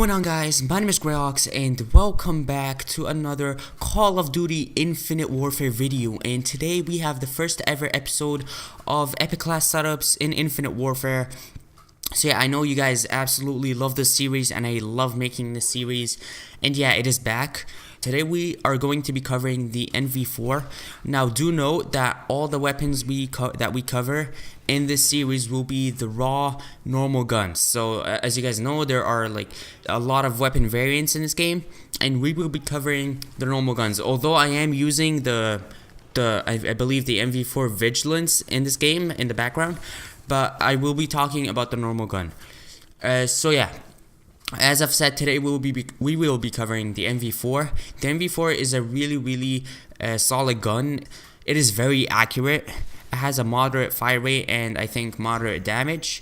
going on, guys? My name is Greyox and welcome back to another Call of Duty Infinite Warfare video. And today we have the first ever episode of Epic Class Setups in Infinite Warfare. So yeah, I know you guys absolutely love this series and I love making this series. And yeah, it is back. Today we are going to be covering the NV4. Now do note that all the weapons we cover in this series will be the raw normal guns. So as you guys know, there are like a lot of weapon variants in this game, and we will be covering the normal guns. Although I am using I believe the NV4 Vigilance in this game in the background, but I will be talking about the normal gun. So yeah. As I've said, today we will be covering the NV4. The NV4 is a really solid gun. It is very accurate. It has a moderate fire rate and I think moderate damage.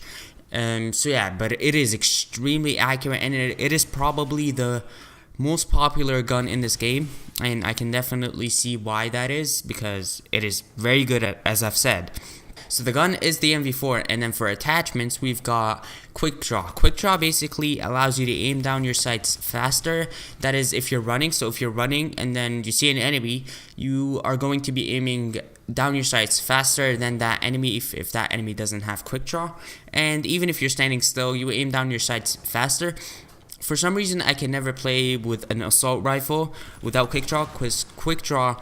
So yeah, but it is extremely accurate, and it is probably the most popular gun in this game, and I can definitely see why that is, because it is very good as I've said. So the gun is the NV4, and then for attachments we've got Quick Draw. Quick Draw basically allows you to aim down your sights faster. That is if you're running. So if you're running and then you see an enemy, you are going to be aiming down your sights faster than that enemy if that enemy doesn't have Quick Draw. And even if you're standing still, you aim down your sights faster. For some reason I can never play with an assault rifle without Quick Draw, because Quick Draw,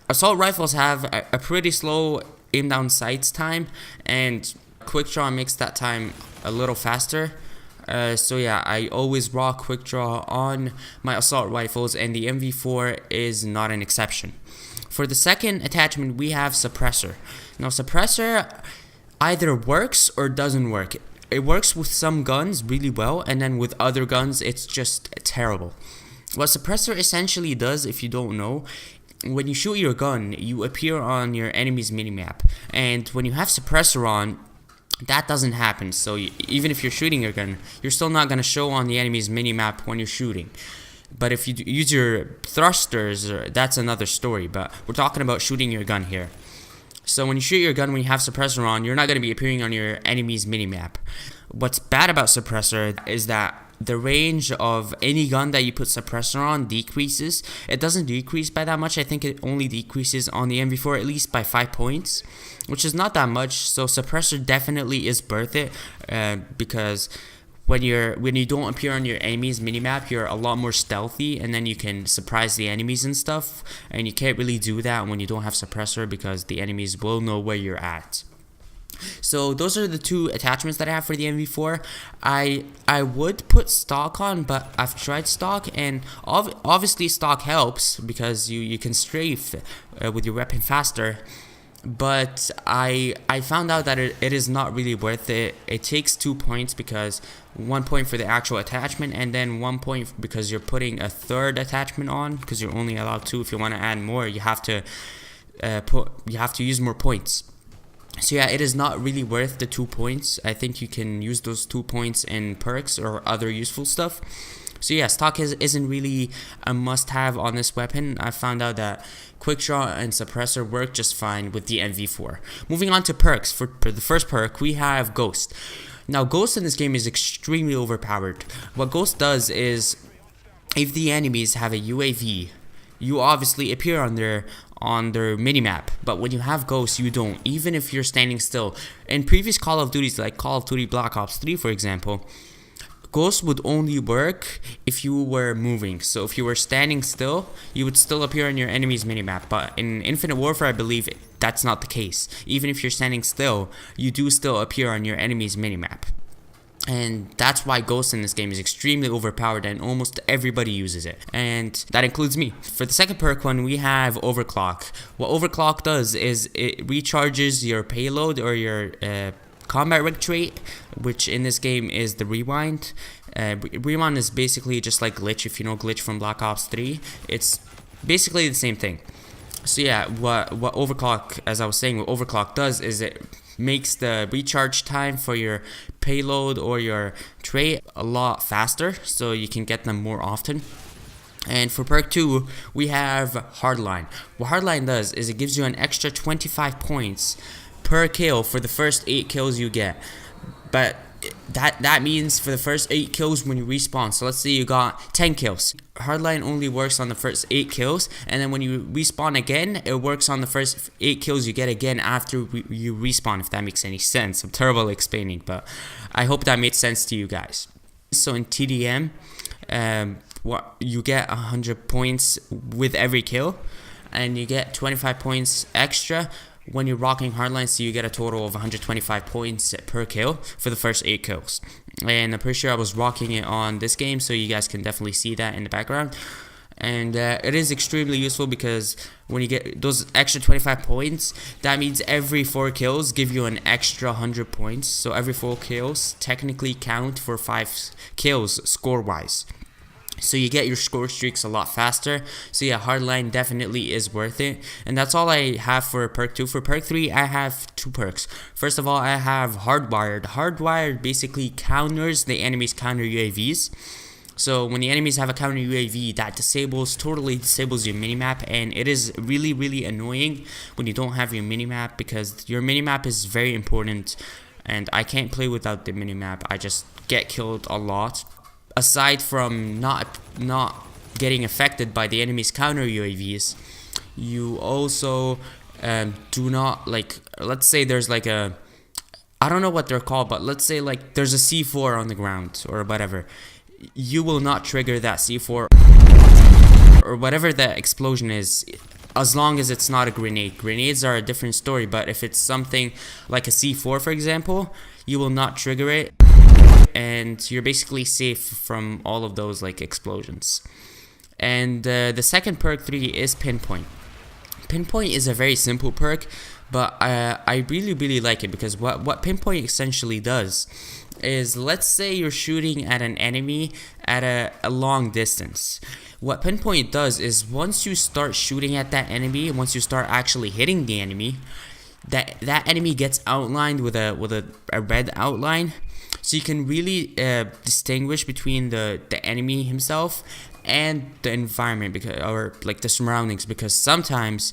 assault rifles have a pretty slow aim down sights time, and Quick Draw makes that time a little faster. So yeah, I always rock Quick Draw on my assault rifles, and the NV4 is not an exception. For the second attachment we have Suppressor. Now Suppressor either works or doesn't work. It works with some guns really well, and then with other guns it's just terrible. What Suppressor essentially does, if you don't know, when you shoot your gun, you appear on your enemy's minimap, and when you have Suppressor on, that doesn't happen. So even if you're shooting your gun, you're still not going to show on the enemy's minimap when you're shooting. But if you use your thrusters, that's another story, but we're talking about shooting your gun here. So when you shoot your gun when you have Suppressor on, you're not going to be appearing on your enemy's minimap. What's bad about Suppressor is that the range of any gun that you put Suppressor on decreases. It doesn't decrease by that much. I think it only decreases on the NV4 at least by 5 points, which is not that much. So Suppressor definitely is worth it, because when you don't appear on your enemy's minimap, you're a lot more stealthy, and then you can surprise the enemies and stuff, and you can't really do that when you don't have Suppressor, because the enemies will know where you're at. So those are the two attachments that I have for the NV4. I would put stock on, but I've tried stock, and obviously stock helps because you can strafe with your weapon faster. But I found out that it is not really worth it. It takes 2 points, because 1 point for the actual attachment, and then 1 point because you're putting a third attachment on, because you're only allowed 2. If you want to add more, you have to use more points. So yeah, it is not really worth the 2 points. I think you can use those 2 points in perks or other useful stuff. So yeah, stock isn't really a must-have on this weapon. I found out that Quick Draw and Suppressor work just fine with the NV4. Moving on to perks. For the first perk, we have Ghost. Now Ghost in this game is extremely overpowered. What Ghost does is, if the enemies have a UAV, you obviously appear on their minimap, but when you have Ghost, you don't, even if you're standing still. In previous Call of Duties, like Call of Duty Black Ops 3 for example, Ghost would only work if you were moving. So if you were standing still, you would still appear on your enemy's minimap. But in Infinite Warfare, I believe that's not the case. Even if you're standing still, you do still appear on your enemy's minimap. And that's why Ghost in this game is extremely overpowered, and almost everybody uses it, and that includes me. For the second perk one, we have Overclock. What Overclock does is it recharges your payload or your combat rig trait, which in this game is the Rewind. Rewind is basically just like Glitch. If you know Glitch from Black Ops 3, it's basically the same thing. So yeah, what Overclock, as I was saying, what Overclock does is it makes the recharge time for your payload or your trait a lot faster, so you can get them more often. And for perk 2, we have Hardline. What Hardline does is it gives you an extra 25 points per kill for the first 8 kills you get. But that means for the first 8 kills when you respawn. So let's say you got 10 kills. Hardline only works on the first 8 kills, and then when you respawn again, it works on the first 8 kills you get again after you respawn, if that makes any sense. I'm terrible at explaining, but I hope that made sense to you guys. So in TDM, what you get 100 points with every kill, and you get 25 points extra when you're rocking Hardline, so you get a total of 125 points per kill for the first 8 kills. And I'm pretty sure I was rocking it on this game, so you guys can definitely see that in the background. And it is extremely useful because when you get those extra 25 points, that means every 4 kills give you an extra 100 points. So every 4 kills technically count for 5 kills score-wise. So you get your score streaks a lot faster. So yeah, Hardline definitely is worth it. And that's all I have for perk 2. For perk 3, I have 2 perks. First of all, I have Hardwired. Hardwired basically counters the enemy's counter UAVs. So when the enemies have a counter UAV, that totally disables your minimap, and it is really annoying when you don't have your minimap, because your minimap is very important, and I can't play without the minimap. I just get killed a lot. Aside from not getting affected by the enemy's counter UAVs, you also do not, like, let's say there's like a, I don't know what they're called, but let's say like there's a C4 on the ground or whatever. You will not trigger that C4 or whatever the explosion is, as long as it's not a grenade. Grenades are a different story, but if it's something like a C4, for example, you will not trigger it, and you're basically safe from all of those like explosions. And the second perk 3 is Pinpoint. Pinpoint is a very simple perk, but I really like it, because what Pinpoint essentially does is, let's say you're shooting at an enemy at a long distance. What Pinpoint does is, once you start shooting at that enemy, once you start actually hitting the enemy, that enemy gets outlined with a red outline, so you can really distinguish between the enemy himself and the environment, or like the surroundings, because sometimes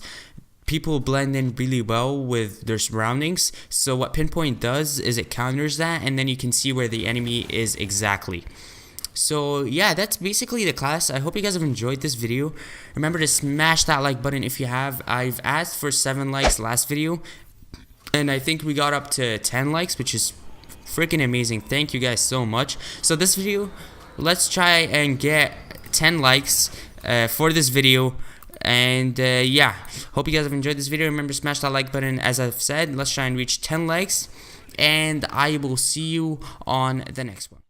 people blend in really well with their surroundings. So what Pinpoint does is it counters that, and then you can see where the enemy is exactly. So yeah, that's basically the class. I hope you guys have enjoyed this video. Remember to smash that like button if you have. I've asked for 7 likes last video, and I think we got up to 10 likes, which is freaking amazing. Thank you guys so much. So this video, let's try and get 10 likes for this video. And yeah, hope you guys have enjoyed this video. Remember, smash that like button. As I've said, let's try and reach 10 likes, and I will see you on the next one.